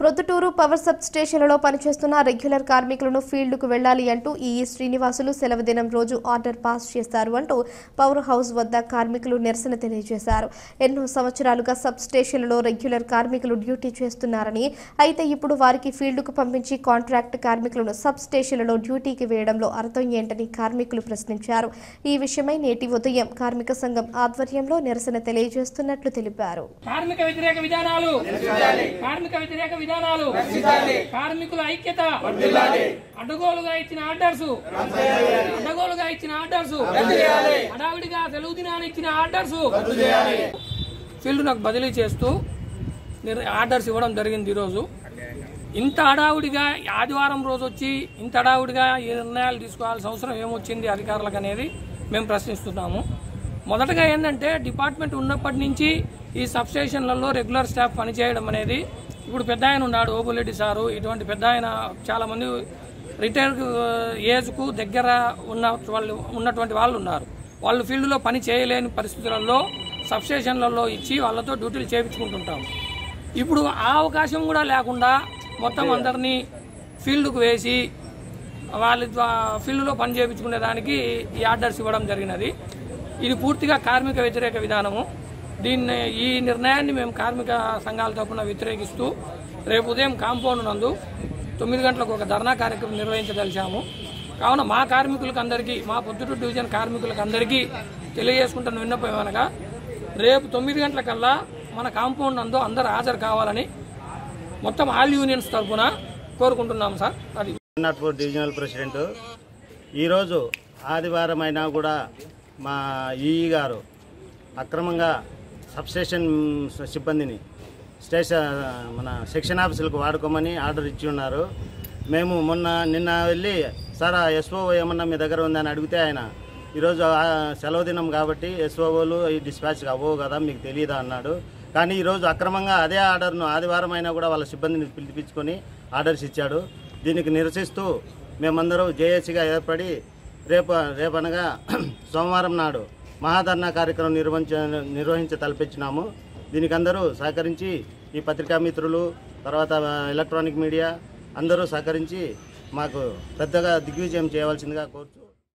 Proddatur power sub స్టేషన్లలో పనిచేస్తున్న regular కార్మికులను ఫీల్డ్కు వెళ్లాలి అంటూ ఈఈ శ్రీనివాసులు సెలవు దినం రోజు ఆర్డర్ పాస్ చేశారు అంటూ పవర్ హౌస్ వద్ద కార్మికులు నిరసన తెలియజేశారు. ఎన్నో సంవత్సరాలుగా సబ్ స్టేషన్లలో రెగ్యులర్ కార్మికులు డ్యూటీ చేస్తున్నారని, అయితే ఇప్పుడు వారికి ఫీల్డ్కు పంపించి కాంట్రాక్ట్ కార్మికులను సబ్ స్టేషన్లలో డ్యూటీకి వేయడంలో అర్థం ఏంటని కార్మికులు ప్రశ్నించారు. ఈ విషయమై నేటి ఉదయం కార్మిక సంఘం ఆధ్వర్యంలో నిరసన తెలియజేస్తున్నట్లు తెలిపారు. కార్మికుల ఐక్యత, అడ్డగోలుగా ఇచ్చిన ఆర్డర్స్, హడావిడిగా సెలవు దినాన్ని ఇచ్చిన ఆర్డర్స్ ఫీల్డ్ నాకు బదిలీ చేస్తూ ఆర్డర్స్ ఇవ్వడం జరిగింది. ఈరోజు ఇంత హడావుడిగా ఆదివారం రోజు వచ్చి ఇంత హడావుడిగా ఈ నిర్ణయాలు తీసుకోవాల్సిన అవసరం ఏమొచ్చింది అధికారులకు అనేది మేము ప్రశ్నిస్తున్నాము. మొదటగా ఏంటంటే డిపార్ట్మెంట్ ఉన్నప్పటి నుంచి ఈ సబ్ స్టేషన్లలో రెగ్యులర్ స్టాఫ్ పనిచేయడం అనేది, ఇప్పుడు పెద్ద ఆయన ఉన్నాడు ఓబులెడ్డి సారు, ఇటువంటి పెద్ద ఆయన చాలామంది రిటైర్ ఏజ్కు దగ్గర ఉన్నటువంటి వాళ్ళు ఉన్నారు. వాళ్ళు ఫీల్డ్లో పని చేయలేని పరిస్థితులలో సబ్ స్టేషన్లలో ఇచ్చి వాళ్ళతో డ్యూటీలు చేయించుకుంటుంటాం. ఇప్పుడు ఆ అవకాశం కూడా లేకుండా మొత్తం అందరినీ ఫీల్డ్కు వేసి వాళ్ళ ఫీల్డ్లో పని చేయించుకునే దానికి ఈ ఆర్డర్స్ ఇవ్వడం జరిగినది. ఇది పూర్తిగా కార్మిక వ్యతిరేక విధానము. ఈ నిర్ణయాన్ని మేము కార్మిక సంఘాల తరఫున వ్యతిరేకిస్తూ రేపు ఉదయం కాంపౌండ్ నందు 9 గంటలకు ఒక ధర్నా కార్యక్రమం నిర్వహించదలిచాము. కావున మా కార్మికులకు అందరికీ, మా పొద్దుటూరు డివిజన్ కార్మికులకు అందరికీ తెలియజేసుకుంటున్న విన్నపం అనగా, రేపు 9 గంటలకల్లా మన కాంపౌండ్ నందు అందరూ హాజరు కావాలని మొత్తం ఆల్ యూనియన్స్ తరఫున కోరుకుంటున్నాము సార్. అది డివిజనల్ ప్రెసిడెంట్. ఈరోజు ఆదివారం అయినా కూడా మా ఈఈ గారు అక్రమంగా సబ్స్టేషన్ సిబ్బందిని మన సెక్షన్ ఆఫీసులకు వాడుకోమని ఆర్డర్ ఇచ్చి ఉన్నారు. మేము నిన్న వెళ్ళి సార్ ఎస్ఓ ఏమన్నా మీ దగ్గర ఉందని అడిగితే ఆయన ఈరోజు సెలవు దినం కాబట్టి ఎస్ఓలు ఈ డిస్పాచ్ అవ్వవు కదా, మీకు తెలియదా అన్నాడు. కానీ ఈరోజు అక్రమంగా అదే ఆర్డర్ను ఆదివారం అయినా కూడా వాళ్ళ సిబ్బందిని పిలిపించుకొని ఆర్డర్స్ ఇచ్చాడు. దీనికి నిరసిస్తూ మేమందరూ జేఏసీగా ఏర్పడి రేపనగా సోమవారం నాడు మహాధర్నా కార్యక్రమం నిర్వహించ తలపెచ్చినాము. దీనికి అందరూ సహకరించి, ఈ పత్రికా మిత్రులు, తర్వాత ఎలక్ట్రానిక్ మీడియా అందరూ సహకరించి మాకు పెద్దగా దిగ్విజయం చేయవలసిందిగా కోరుతూ